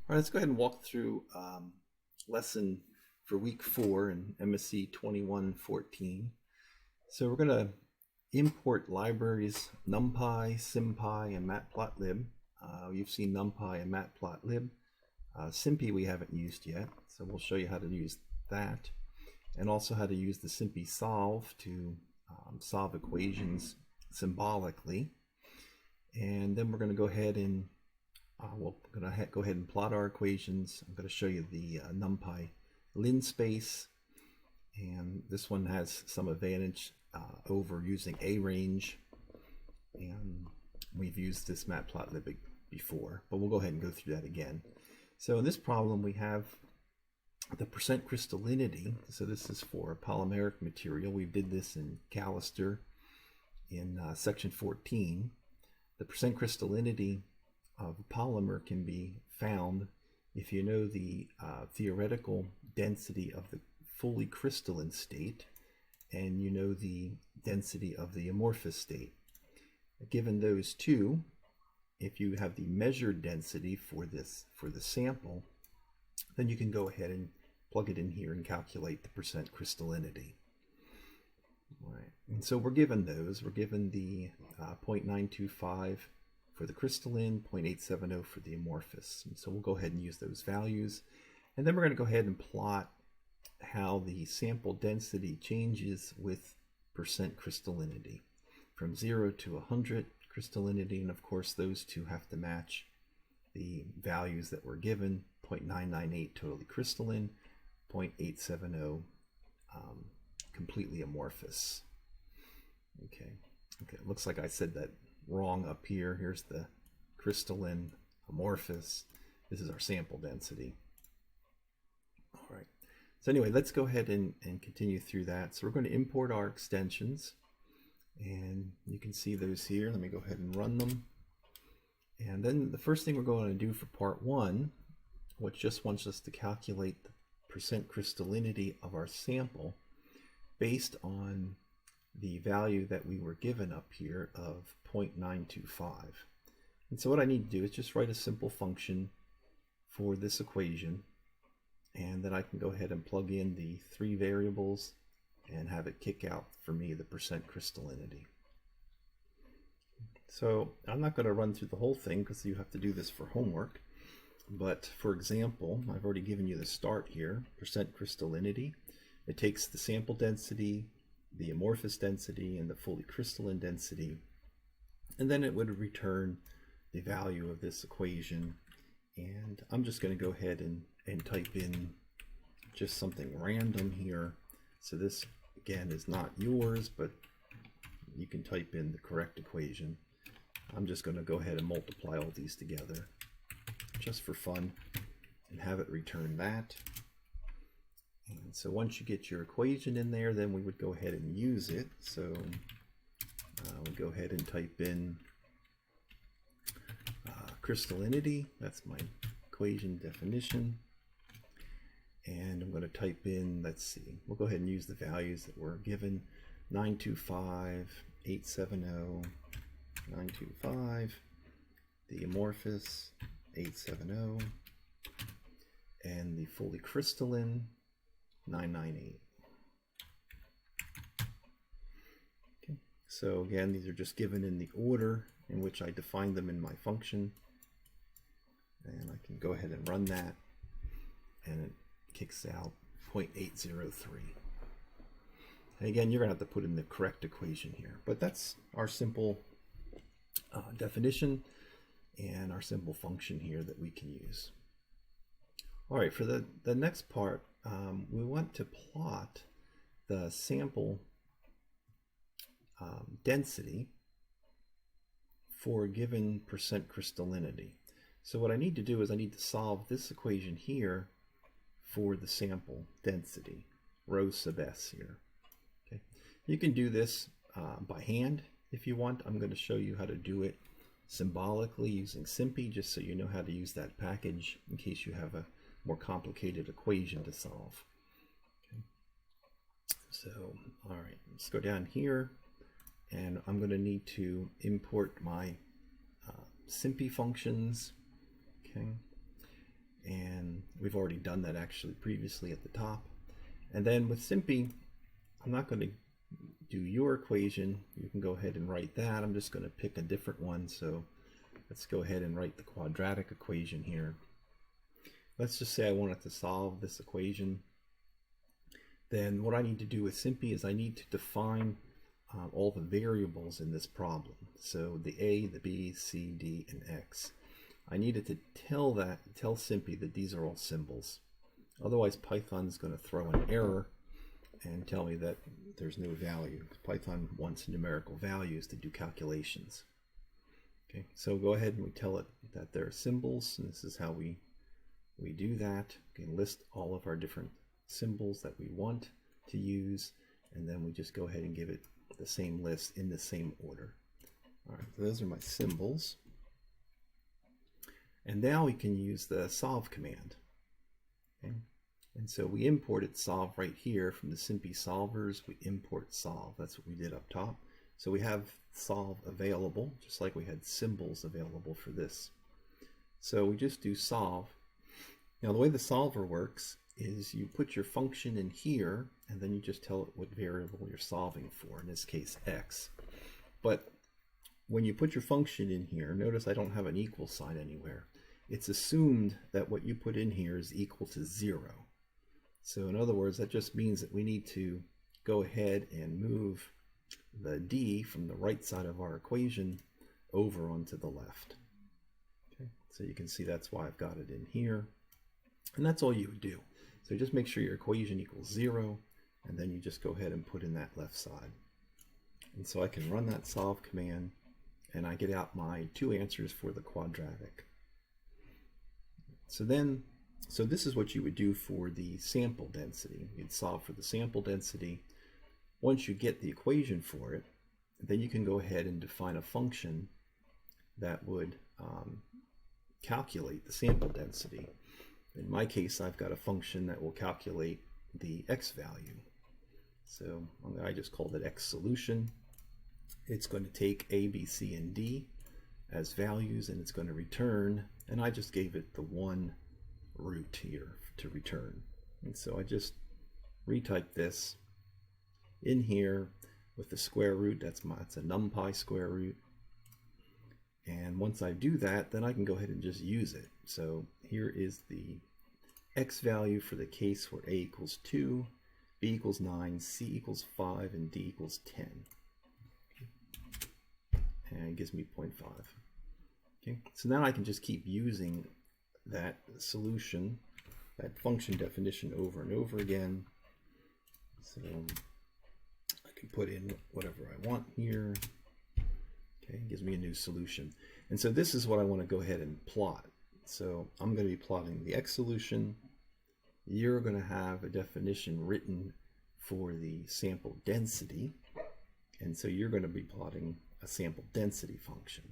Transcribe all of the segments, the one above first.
All right, let's go ahead and walk through lesson for week 4 in MSc 2114. So we're going to import libraries numpy, sympy, and matplotlib. You've seen numpy and matplotlib. Sympy we haven't used yet, so we'll show you how to use that, and also how to use the sympy solve to solve equations symbolically. And then we're going to go ahead and we're going to go ahead and plot our equations. I'm going to show you the numpy linspace, and this one has some advantage over using a range, and we've used this matplotlib before, but we'll go ahead and go through that again. So in this problem we have the percent crystallinity. So this is for polymeric material. We did this in Callister in section 14. The percent crystallinity of a polymer can be found if you know the theoretical density of the fully crystalline state and you know the density of the amorphous state. Given those two, if you have the measured density for the sample, then you can go ahead and plug it in here and calculate the percent crystallinity. All right. And so we're given those. We're given the 0.925 for the crystalline, 0.870 for the amorphous. And so we'll go ahead and use those values. And then we're going to go ahead and plot how the sample density changes with percent crystallinity from 0 to 100 crystallinity. And of course, those two have to match the values that were given: 0.998 totally crystalline, 0.870 completely amorphous. Okay, it looks like I said that wrong up here. Here's the crystalline, amorphous. This is our sample density. All right. So anyway, let's go ahead and continue through that. So we're going to import our extensions, and you can see those here. Let me go ahead and run them. And then the first thing we're going to do for part 1, which just wants us to calculate the percent crystallinity of our sample based on the value that we were given up here of 0.925. And so what I need to do is just write a simple function for this equation, and then I can go ahead and plug in the 3 variables and have it kick out for me the percent crystallinity. So I'm not going to run through the whole thing because you have to do this for homework, but for example, I've already given you the start here, percent crystallinity. It takes the sample density, the amorphous density, and the fully crystalline density, and then it would return the value of this equation. And I'm just going to go ahead and type in just something random here. So this again is not yours, but you can type in the correct equation. I'm just going to go ahead and multiply all these together just for fun and have it return that. And so once you get your equation in there, then we would go ahead and use it. So we'll go ahead and type in crystallinity. That's my equation definition. And I'm going to type in, let's see, we'll go ahead and use the values that were given: 925, 870, 925, the amorphous, 870, and the fully crystalline, 998. Okay. So again, these are just given in the order in which I defined them in my function. And I can go ahead and run that, and it kicks out 0.803. And again, you're going to have to put in the correct equation here. But that's our simple definition and our simple function here that we can use. All right, for the next part, we want to plot the sample density for a given percent crystallinity. So what I need to do is I need to solve this equation here for the sample density, rho sub s here. Okay. You can do this by hand if you want. I'm going to show you how to do it symbolically using sympy, just so you know how to use that package in case you have a more complicated equation to solve. Okay. So, all right, let's go down here, and I'm going to need to import my sympy functions. Okay, We've already done that actually previously at the top. And then with sympy, I'm not going to do your equation. You can go ahead and write that. I'm just going to pick a different one. So let's go ahead and write the quadratic equation here. Let's just say I wanted to solve this equation. Then what I need to do with sympy is I need to define all the variables in this problem. So the a, the b, c, d, and x. I needed to tell sympy that these are all symbols. Otherwise Python is going to throw an error and tell me that there's no value. Python wants numerical values to do calculations. Okay, so go ahead and we tell it that they're symbols, and this is how we do that. We can list all of our different symbols that we want to use, and then we just go ahead and give it the same list in the same order. All right, so those are my symbols. And now we can use the solve command. Okay? And so we imported solve right here from the sympy solvers. We import solve. That's what we did up top. So we have solve available, just like we had symbols available for this. So we just do solve. Now the way the solver works is you put your function in here, and then you just tell it what variable you're solving for, in this case x. But when you put your function in here, notice I don't have an equal sign anywhere. It's assumed that what you put in here is equal to 0. So in other words, that just means that we need to go ahead and move the d from the right side of our equation over onto the left. Okay, so you can see that's why I've got it in here. And that's all you would do. So just make sure your equation equals 0, and then you just go ahead and put in that left side. And so I can run that solve command, and I get out my 2 answers for the quadratic. So this is what you would do for the sample density. You'd solve for the sample density. Once you get the equation for it, then you can go ahead and define a function that would calculate the sample density. In my case, I've got a function that will calculate the x value. So I just called it x solution. It's going to take a, b, c, and d as values, and it's going to return, and I just gave it the one root here to return. And so I just retype this in here with the square root. That's a numpy square root. And once I do that, then I can go ahead and just use it. So here is the x value for the case where a equals 2, b equals 9, c equals 5, and d equals 10. And it gives me 0.5. Okay, so now I can just keep using that solution, that function definition over and over again. So I can put in whatever I want here. Okay, it gives me a new solution. And so this is what I want to go ahead and plot. So I'm going to be plotting the x solution. You're going to have a definition written for the sample density. And so you're going to be plotting a sample density function.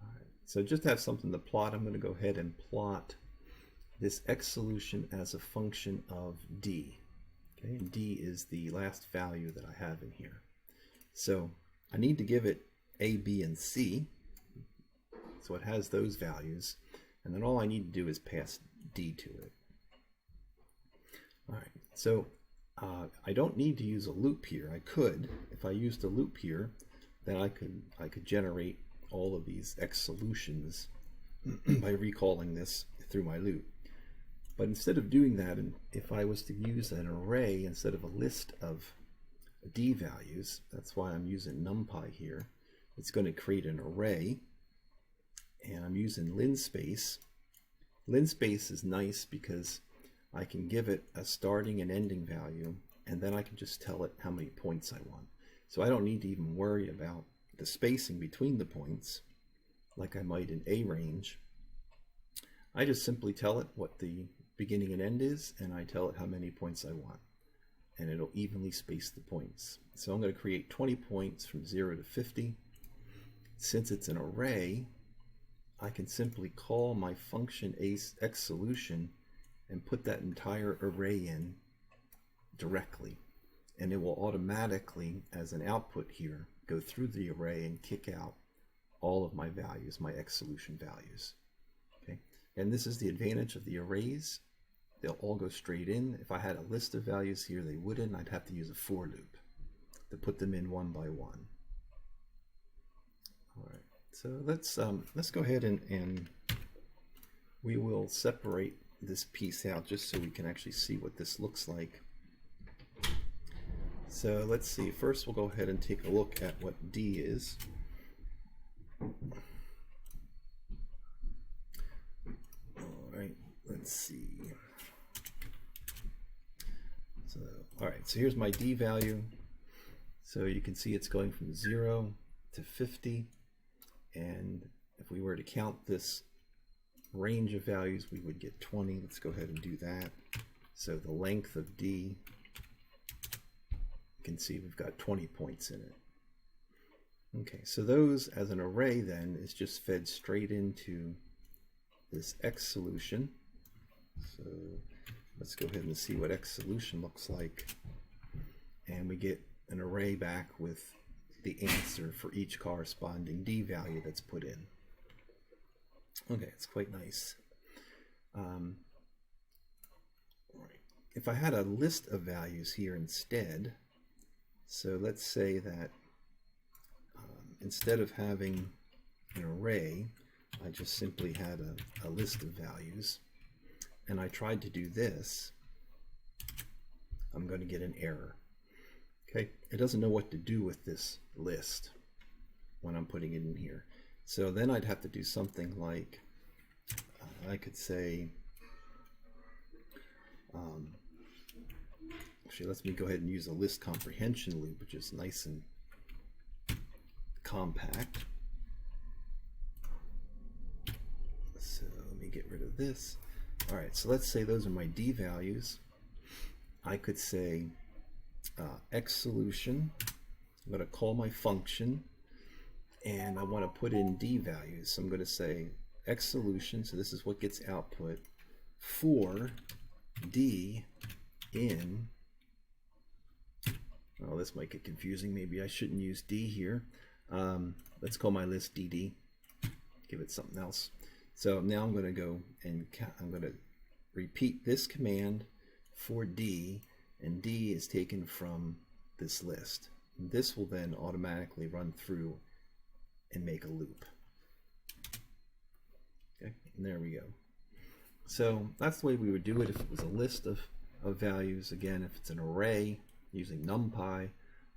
All right, so just to have something to plot, I'm going to go ahead and plot this x solution as a function of d. Okay, and d is the last value that I have in here. So I need to give it a, b, and c. So it has those values, and then all I need to do is pass d to it. All right, so I don't need to use a loop here. I could, if I used a loop here, then I could generate all of these x solutions by recalling this through my loop. But instead of doing that, and if I was to use an array instead of a list of d values, that's why I'm using numpy here. It's going to create an array, and I'm using linspace. Linspace is nice because I can give it a starting and ending value, and then I can just tell it how many points I want. So I don't need to even worry about the spacing between the points like I might in a range. I just simply tell it what the beginning and end is, and I tell it how many points I want, and it'll evenly space the points. So I'm going to create 20 points from 0 to 50. Since it's an array, I can simply call my function x solution and put that entire array in directly, and it will automatically, as an output here, go through the array and kick out all of my values, my x solution values. Okay, And this is the advantage of the arrays. They'll all go straight in. If I had a list of values here, they wouldn't. I'd have to use a for loop to put them in one by one. All right, so let's go ahead and we will separate this piece out just so we can actually see what this looks like. So let's see, first we'll go ahead and take a look at what D is. All right, let's see. So, all right, so here's my D value. So you can see it's going from 0 to 50. And if we were to count this range of values, we would get 20. Let's go ahead and do that. So the length of D, you can see we've got 20 points in it. Okay, so those as an array then is just fed straight into this X solution. So let's go ahead and see what X solution looks like. And we get an array back with the answer for each corresponding D value that's put in. Okay, it's quite nice. Right. If I had a list of values here instead, so let's say that instead of having an array, I just simply had a list of values, and I tried to do this, I'm going to get an error. Okay, it doesn't know what to do with this list when I'm putting it in here. So then I'd have to do something like, I could say, actually let me go ahead and use a list comprehension loop, which is nice and compact. So let me get rid of this. All right, so let's say those are my D values. I could say X solution. I'm going to call my function, and I want to put in D values. So I'm going to say X solution, so this is what gets output, for D in, oh, this might get confusing. Maybe I shouldn't use D here. Let's call my list DD, give it something else. So now I'm going to go and I'm going to repeat this command for D, and D is taken from this list. This will then automatically run through and make a loop. Okay, and there we go. So that's the way we would do it if it was a list of values. Again, if it's an array using numpy,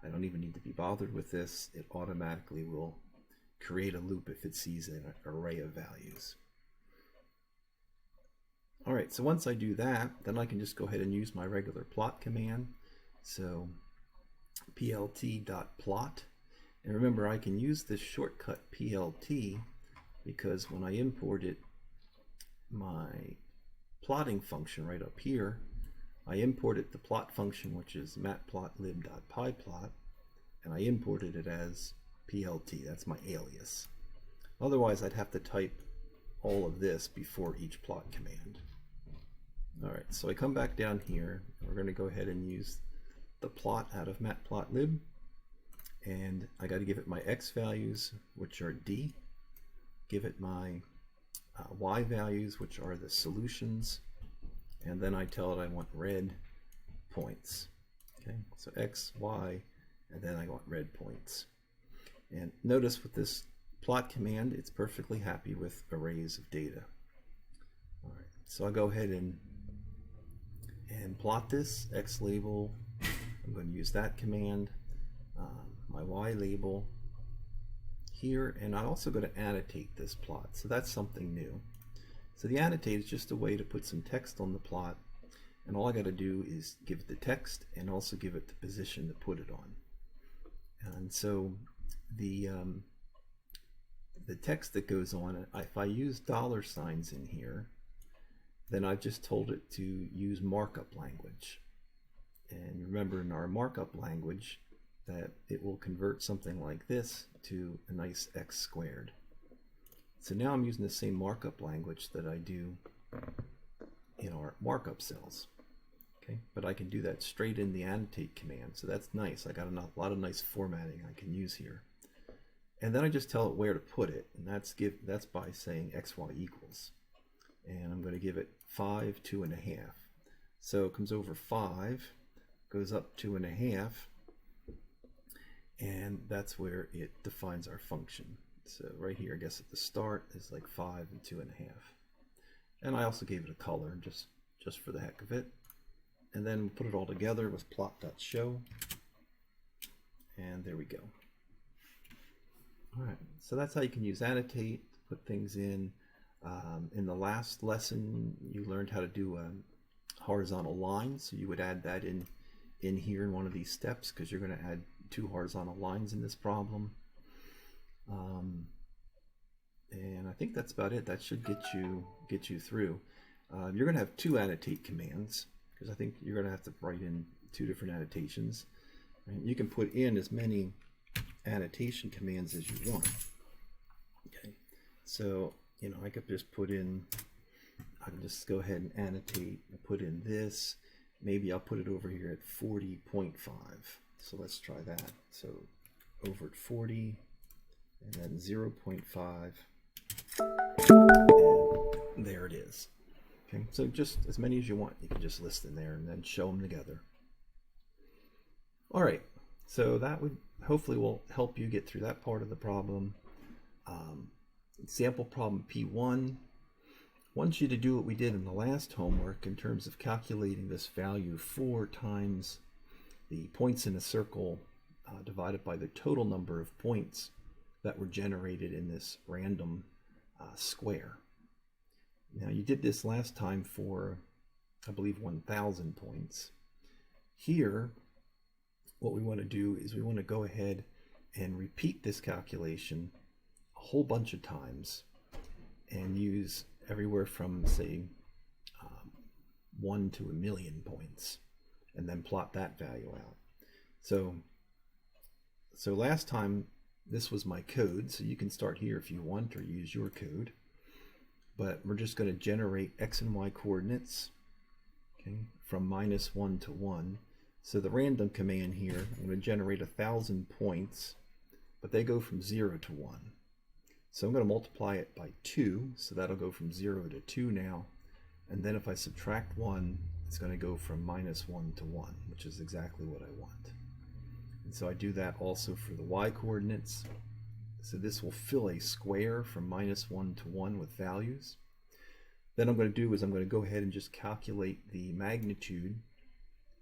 I don't even need to be bothered with this. It automatically will create a loop if it sees an array of values. All right, so once I do that, then I can just go ahead and use my regular plot command. So plt.plot, and remember I can use this shortcut plt because when I imported my plotting function right up here, I imported the plot function, which is matplotlib.pyplot, and I imported it as plt. That's my alias. Otherwise I'd have to type all of this before each plot command. All right, so I come back down here. We're going to go ahead and use the plot out of matplotlib, and I got to give it my X values, which are D, give it my Y values, which are the solutions, and then I tell it I want red points. Okay, so X, Y, and then I want red points. And notice with this plot command, it's perfectly happy with arrays of data. All right, so I'll go ahead and plot this X label. I'm going to use that command, my Y label here, and I'm also going to annotate this plot. So that's something new. So the annotate is just a way to put some text on the plot, and all I got to do is give it the text and also give it the position to put it on. And so the text that goes on, if I use dollar signs in here, then I've just told it to use markup language. And remember in our markup language that it will convert something like this to a nice X squared. So now I'm using the same markup language that I do in our markup cells. Okay, but I can do that straight in the annotate command, so that's nice. I got a lot of nice formatting I can use here. And then I just tell it where to put it, and that's by saying XY equals. and I'm going to give it 5, 2.5. So it comes over 5, goes up 2.5, and that's where it defines our function. So right here, I guess at the start is like 5 and 2.5. And I also gave it a color just for the heck of it. And then we put it all together with plot.show. And there we go. All right, so that's how you can use Annotate to put things in. In the last lesson, you learned how to do a horizontal line. So you would add that in here in one of these steps, because you're going to add 2 horizontal lines in this problem. And I think that's about it. That should get you through. You're going to have 2 annotate commands, because I think you're going to have to write in 2 different annotations. And you can put in as many annotation commands as you want. Okay, so you know, I could just put in, I can just go ahead and annotate and put in this. Maybe I'll put it over here at 40.5. So let's try that. So over at 40, and then 0.5, and there it is. Okay, so just as many as you want, you can just list in there and then show them together. All right, so that would hopefully will help you get through that part of the problem. Example problem P1 wants you to do what we did in the last homework in terms of calculating this value 4 times the points in a circle divided by the total number of points that were generated in this random square. Now you did this last time for, I believe, 1,000 points. Here, what we want to do is we want to go ahead and repeat this calculation a whole bunch of times and use everywhere from, say, 1 to 1,000,000 points, and then plot that value out. So last time this was my code, so you can start here if you want or use your code, but we're just going to generate x and y coordinates, okay, from -1 to 1. So the random command here, I'm going to generate 1,000 points, but they go from 0 to 1. So I'm going to multiply it by 2, so that'll go from 0 to 2 now. And then if I subtract 1, it's going to go from -1 to 1, which is exactly what I want. And so I do that also for the y coordinates. So this will fill a square from -1 to 1 with values. Then I'm going to do is I'm going to go ahead and just calculate the magnitude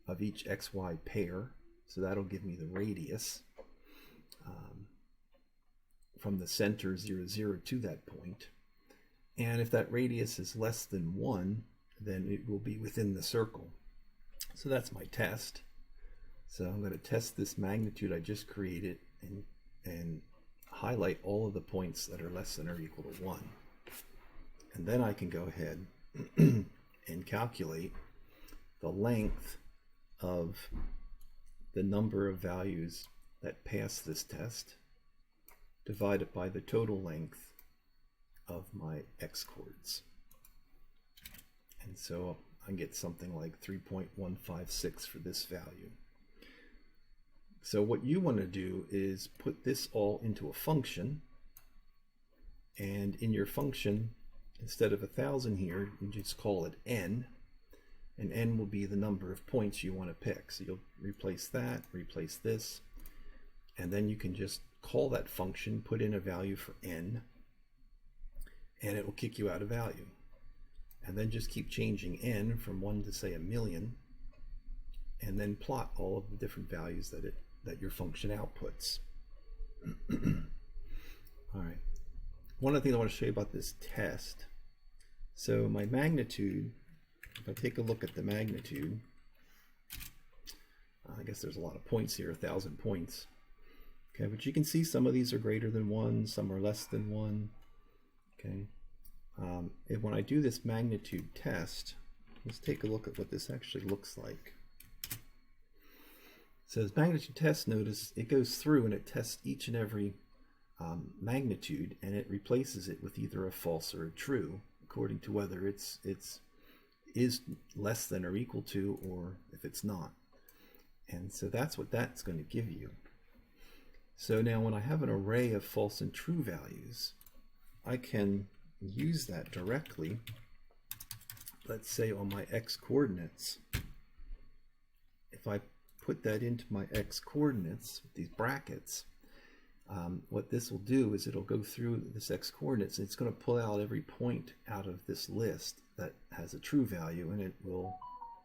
of each xy pair. So that'll give me the radius from the center 0, 0 to that point. And if that radius is less than 1, then it will be within the circle. So that's my test. So I'm going to test this magnitude I just created and highlight all of the points that are less than or equal to 1. And then I can go ahead and calculate the length of the number of values that pass this test divided by the total length of my x chords. And so I get something like 3.156 for this value. So what you want to do is put this all into a function, and in your function, instead of 1,000 here, you just call it n, and n will be the number of points you want to pick. So you'll replace that, replace this, and then you can just call that function, put in a value for n, and it will kick you out a value. And then just keep changing n from 1 to, say, 1,000,000, and then plot all of the different values that your function outputs. All right. One other thing I want to show you about this test. So my magnitude, if I take a look at the magnitude, I guess there's a lot of points here, 1,000 points. Okay, but you can see some of these are greater than 1, some are less than 1. Okay. When I do this magnitude test, let's take a look at what this actually looks like. So this magnitude test, notice it goes through and it tests each and every magnitude, and it replaces it with either a false or a true, according to whether it is less than or equal to, or if it's not. And so that's what that's going to give you. So now when I have an array of false and true values, I can use that directly let's say on my x coordinates, if I put that into my x coordinates, these brackets, what this will do is it'll go through this x coordinates, and it's going to pull out every point out of this list that has a true value, and it will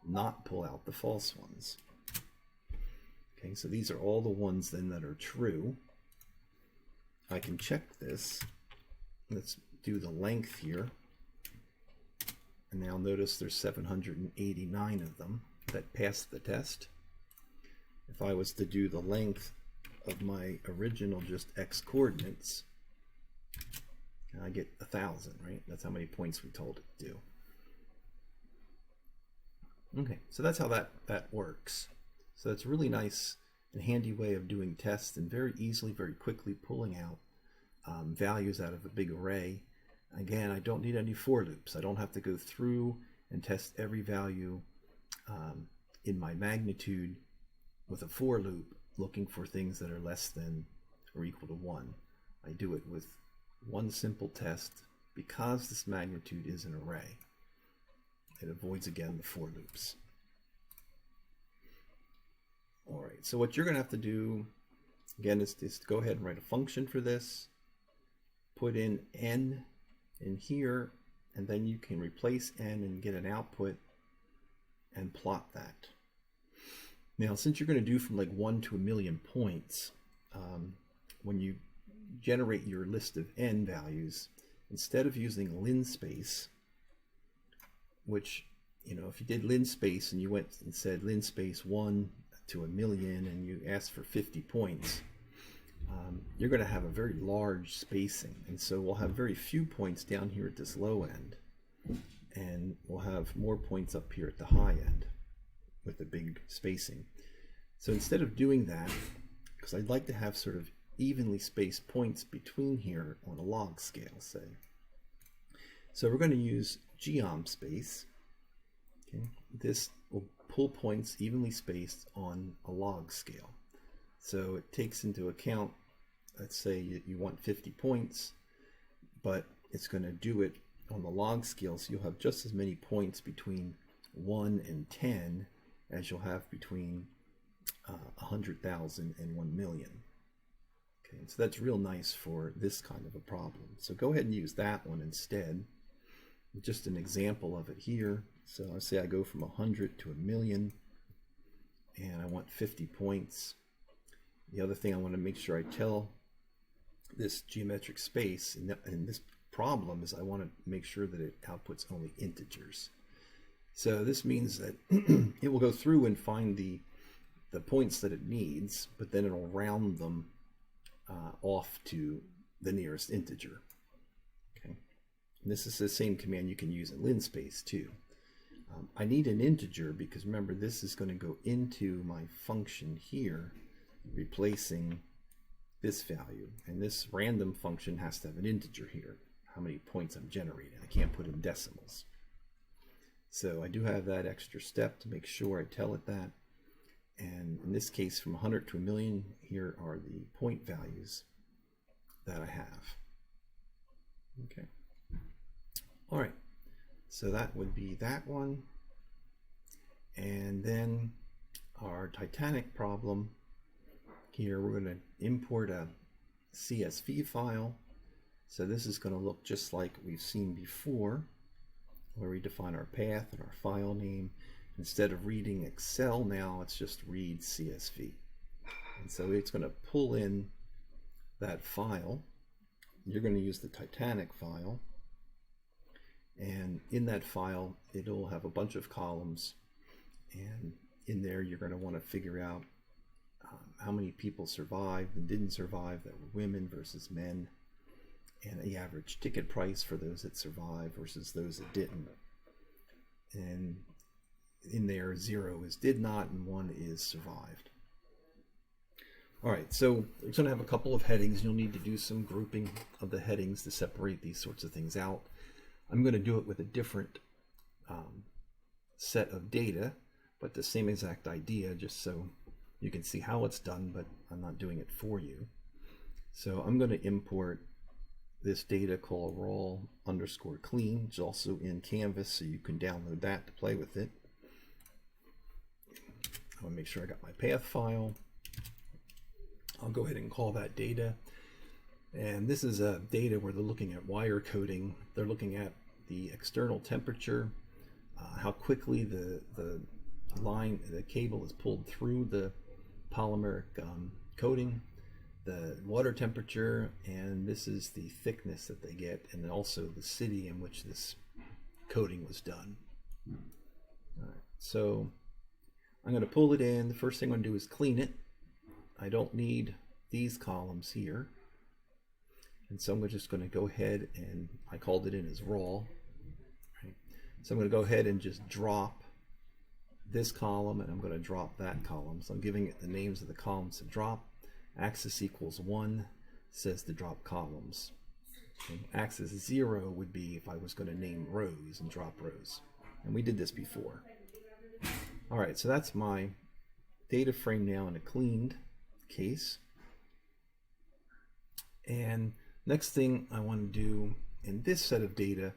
not pull out the false ones. Okay, so these are all the ones then that are true. I can check this. Let's do the length here. And now notice there's 789 of them that passed the test. If I was to do the length of my original just x coordinates, I get 1,000, right? That's how many points we told it to do. Okay, so that's how that works. So that's a really nice and handy way of doing tests, and very easily, very quickly pulling out values out of a big array. Again, I don't need any for loops. I don't have to go through and test every value in my magnitude with a for loop, looking for things that are less than or equal to 1. I do it with one simple test because this magnitude is an array. It avoids, again, the for loops. All right, so what you're going to have to do, again, is to go ahead and write a function for this. Put in n in here, and then you can replace n and get an output and plot that. Now, since you're going to do from like 1 to 1,000,000 points, when you generate your list of n values, instead of using linspace, which, you know, if you did linspace and you went and said linspace 1 to 1,000,000 and you asked for 50 points, you're going to have a very large spacing, and so we'll have very few points down here at this low end, and we'll have more points up here at the high end with the big spacing. So instead of doing that, because I'd like to have sort of evenly spaced points between here on a log scale, say. So we're going to use geom space. Okay. This will pull points evenly spaced on a log scale. So it takes into account, let's say you want 50 points, but it's going to do it on the log scale, so you'll have just as many points between 1 and 10 as you'll have between 100,000 and 1,000,000. Okay, so that's real nice for this kind of a problem. So go ahead and use that one instead. Just an example of it here. So let's say I go from 100 to 1,000,000, and I want 50 points. The other thing I want to make sure I tell this geometric space in this problem is I want to make sure that it outputs only integers. So this means that it will go through and find the points that it needs, but then it'll round them off to the nearest integer. Okay, and this is the same command you can use in linspace too. I need an integer because remember, this is going to go into my function here, replacing this value, and this random function has to have an integer here, how many points I'm generating. I can't put in decimals. So I do have that extra step to make sure I tell it that. And in this case, from 100 to 1,000,000, here are the point values that I have. Okay. All right. So that would be that one. And then our Titanic problem, here we're going to import a CSV file. So this is going to look just like we've seen before, where we define our path and our file name. Instead of reading Excel now, let's just read CSV. And so it's going to pull in that file. You're going to use the Titanic file. And in that file, it'll have a bunch of columns. And in there, you're going to want to figure out how many people survived and didn't survive that were women versus men, and the average ticket price for those that survived versus those that didn't. And in there, 0 is did not and 1 is survived. All right, so we're going to have a couple of headings. You'll need to do some grouping of the headings to separate these sorts of things out. I'm going to do it with a different set of data, but the same exact idea, just so you can see how it's done, but I'm not doing it for you. So I'm going to import this data called raw_clean, which is also in Canvas, so you can download that to play with it. I want to make sure I got my path file. I'll go ahead and call that data. And this is a data where they're looking at wire coding. They're looking at the external temperature, how quickly the cable is pulled through the polymeric coating, the water temperature, and this is the thickness that they get, and also the city in which this coating was done. All right, so I'm going to pull it in. The first thing I'm going to do is clean it. I don't need these columns here. And so I'm just going to go ahead and I called it in as raw. Right? So I'm going to go ahead and just drop this column, and I'm going to drop that column. So I'm giving it the names of the columns to drop. Axis equals 1 says to drop columns. Okay? Axis 0 would be if I was going to name rows and drop rows. And we did this before. All right, so that's my data frame now in a cleaned case. And next thing I want to do in this set of data,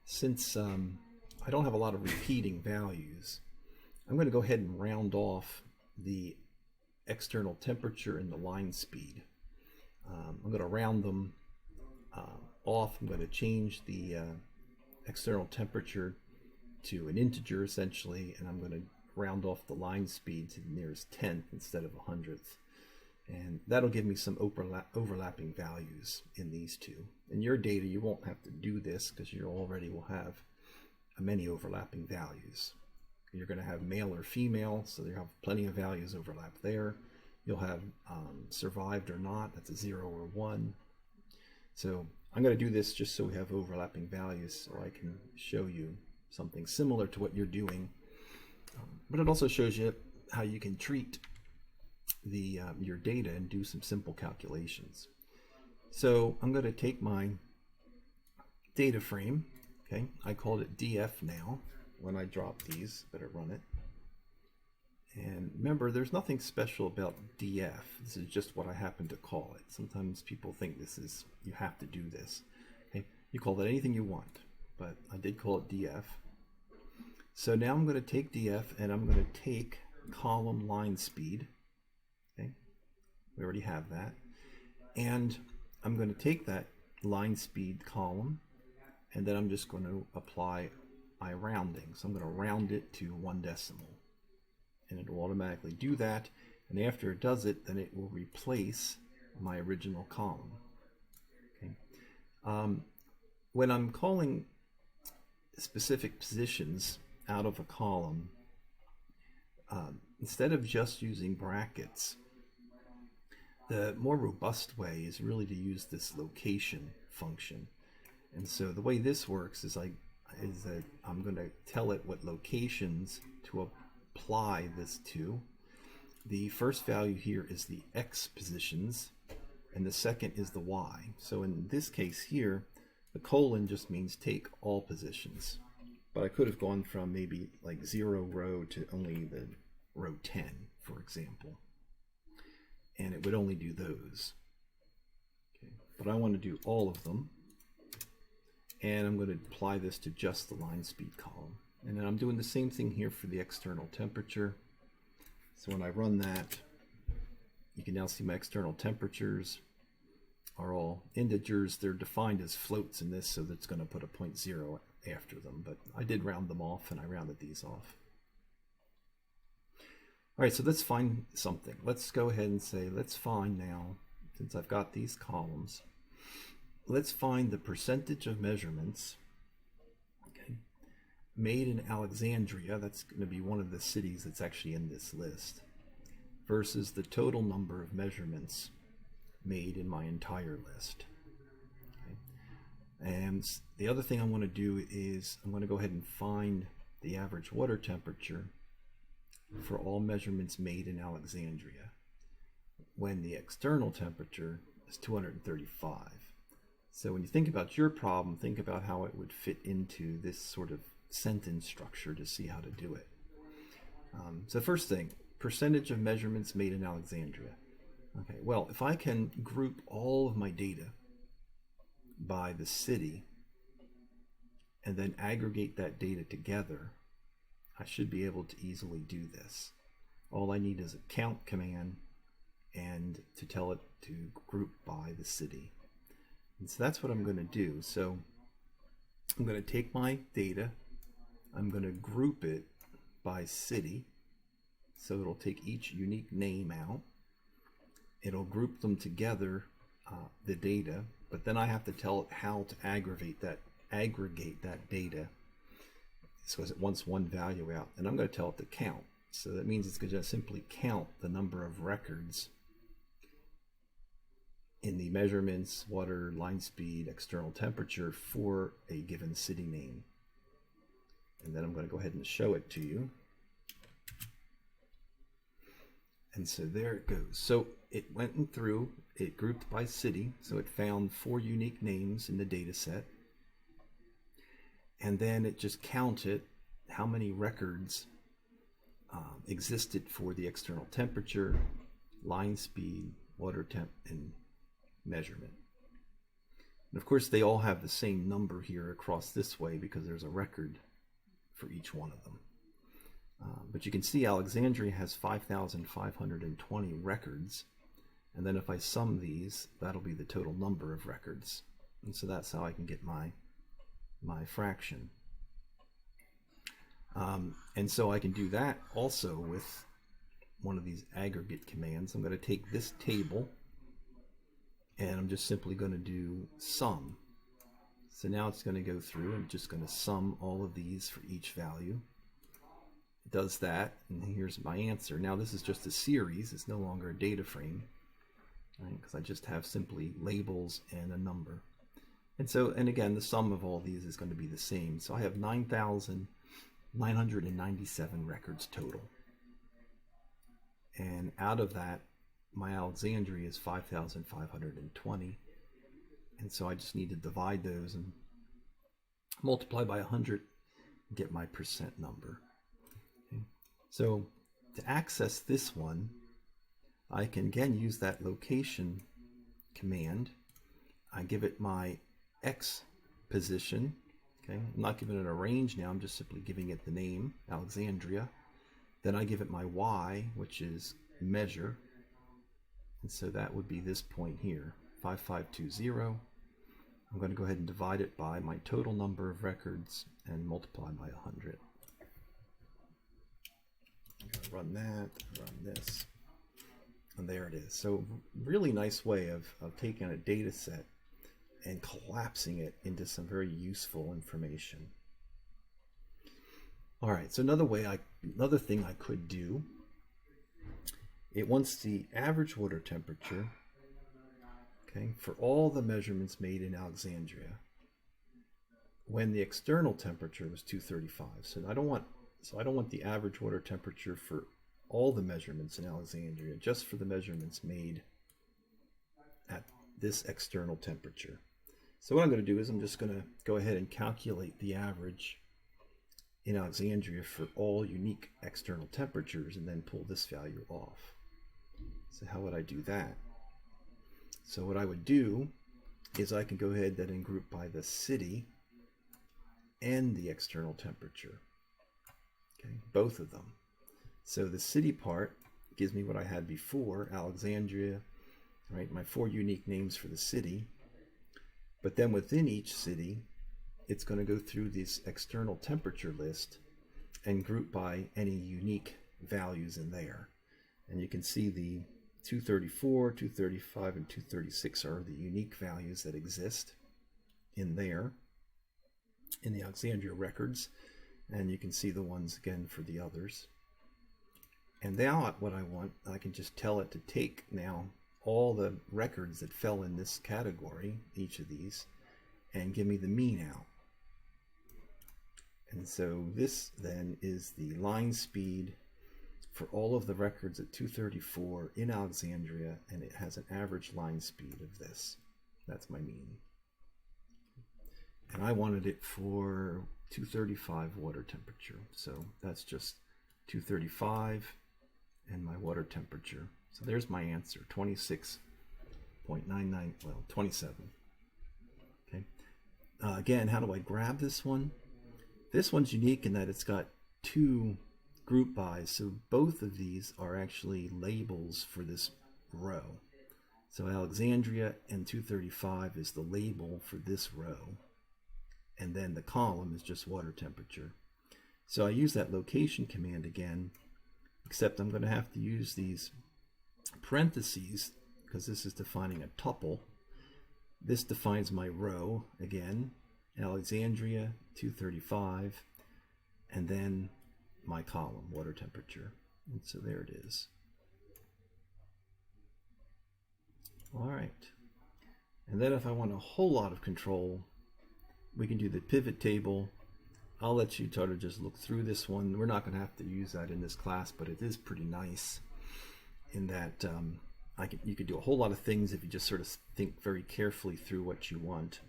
since I don't have a lot of repeating values, I'm going to go ahead and round off the external temperature and the line speed. I'm going to round them off. I'm going to change the external temperature to an integer essentially, and I'm going to round off the line speed to the nearest tenth instead of a hundredth. And that'll give me some overlapping values in these two. In your data, you won't have to do this because you already will have many overlapping values. You're going to have male or female, so you have plenty of values overlap there. You'll have survived or not, that's a 0 or 1. So I'm going to do this just so we have overlapping values so I can show you something similar to what you're doing. But it also shows you how you can treat your data and do some simple calculations. So I'm going to take my data frame. Okay, I called it DF now. When I drop these, better run it. And remember, there's nothing special about DF. This is just what I happen to call it. Sometimes people think this is, you have to do this. Okay, you call it anything you want, but I did call it DF. So now I'm going to take DF and I'm going to take column line speed. Okay, we already have that. And I'm going to take that line speed column, and then I'm just going to apply my rounding. So I'm going to round it to 1 decimal. And it will automatically do that. And after it does it, then it will replace my original column. Okay. When I'm calling specific positions out of a column, instead of just using brackets, the more robust way is really to use this location function. And so the way this works is that I'm going to tell it what locations to apply this to. The first value here is the X positions, and the second is the Y. So in this case here, the colon just means take all positions. But I could have gone from maybe like 0 row to only the row 10, for example. And it would only do those. Okay. But I want to do all of them. And I'm going to apply this to just the line speed column. And then I'm doing the same thing here for the external temperature. So when I run that, you can now see my external temperatures are all integers. They're defined as floats in this, so that's going to put a 0.0 after them. But I did round them off, and I rounded these off. All right, so let's find something. Let's go ahead and say, let's find now, since I've got these columns, let's find the percentage of measurements, okay, made in Alexandria. That's going to be one of the cities that's actually in this list, versus the total number of measurements made in my entire list. Okay. And the other thing I want to do is I'm going to go ahead and find the average water temperature for all measurements made in Alexandria when the external temperature is 235. So when you think about your problem, think about how it would fit into this sort of sentence structure to see how to do it. So first thing, percentage of measurements made in Alexandria. Okay, well, if I can group all of my data by the city and then aggregate that data together, I should be able to easily do this. All I need is a count command and to tell it to group by the city. And so that's what I'm going to do. So I'm going to take my data, I'm going to group it by city. So it'll take each unique name out. It'll group them together, the data, but then I have to tell it how to aggregate that data. So it wants one value out, and I'm going to tell it to count. So that means it's going to simply count the number of records in the measurements, water, line speed, external temperature for a given city name. And then I'm going to go ahead and show it to you. And so there it goes. So it went through, it grouped by city, so it found 4 unique names in the data set. And then it just counted how many records existed for the external temperature, line speed, water temp, and measurement. And of course they all have the same number here across this way because there's a record for each one of them. But you can see Alexandria has 5,520 records, and then if I sum these, that'll be the total number of records. And so that's how I can get my fraction. And so I can do that also with one of these aggregate commands. I'm going to take this table and I'm just simply going to do sum. So now it's going to go through and just going to sum all of these for each value. It does that, and here's my answer. Now this is just a series, it's no longer a data frame, right? Because I just have simply labels and a number. And so, and again, the sum of all these is going to be the same. So I have 9,997 records total. And out of that, my Alexandria is 5,520. And so I just need to divide those and multiply by 100 and get my percent number. Okay. So to access this one, I can again use that location command. I give it my X position. Okay, I'm not giving it a range now, I'm just simply giving it the name, Alexandria. Then I give it my Y, which is measure. And so that would be this point here, 5520. I'm going to go ahead and divide it by my total number of records and multiply by 100. I'm going to run that, run this, and there it is. So really nice way of taking a data set and collapsing it into some very useful information. All right, so another thing I could do, it wants the average water temperature, okay, for all the measurements made in Alexandria when the external temperature was 235. So I don't want the average water temperature for all the measurements in Alexandria, just for the measurements made at this external temperature. So what I'm going to do is I'm just going to go ahead and calculate the average in Alexandria for all unique external temperatures and then pull this value off. So how would I do that? So what I would do is I can go ahead and group by the city and the external temperature. Okay, both of them. So the city part gives me what I had before, Alexandria, right? My 4 unique names for the city. But then within each city, it's going to go through this external temperature list and group by any unique values in there. And you can see the 234, 235, and 236 are the unique values that exist in there, in the Alexandria records. And you can see the ones again for the others. And now what I want, I can just tell it to take now all the records that fell in this category, each of these, and give me the mean out. And so this then is the line speed for all of the records at 234 in Alexandria, and it has an average line speed of this. That's my mean. And I wanted it for 235 water temperature. So that's just 235 and my water temperature. So there's my answer, 26.99, well, 27. again, how do I grab this one? This one's unique in that it's got two group bys, so both of these are actually labels for this row. So Alexandria and 235 is the label for this row, and then the column is just water temperature. So I use that location command again, except I'm going to have to use these parentheses because this is defining a tuple. This defines my row again, Alexandria 235, and then my column, water temperature. And so there it is. All right. And then if I want a whole lot of control, we can do the pivot table. I'll let you sort of just look through this one. We're not going to have to use that in this class, but it is pretty nice in that you could do a whole lot of things if you just sort of think very carefully through what you want.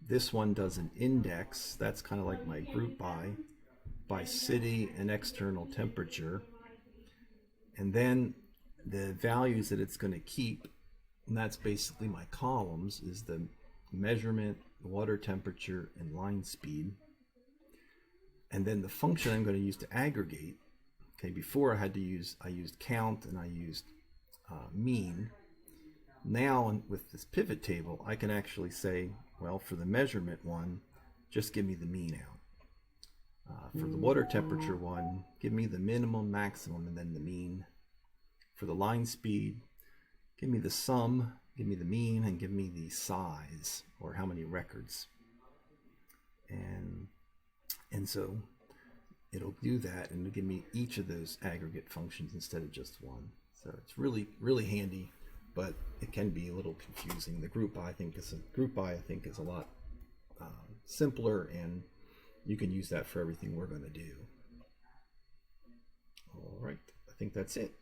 This one does an index. That's kind of like my group by city and external temperature. And then the values that it's going to keep, and that's basically my columns, is the measurement, water temperature, and line speed. And then the function I'm going to use to aggregate. Okay, before I used count and I used mean. Now with this pivot table, I can actually say, well, for the measurement one, just give me the mean out. For the water temperature one, give me the minimum, maximum, and then the mean. For the line speed, give me the sum, give me the mean, and give me the size, or how many records. And so it'll do that, and it'll give me each of those aggregate functions instead of just one. So it's really, really handy, but it can be a little confusing. The group by I think is a lot simpler, and you can use that for everything we're going to do. All right, I think that's it.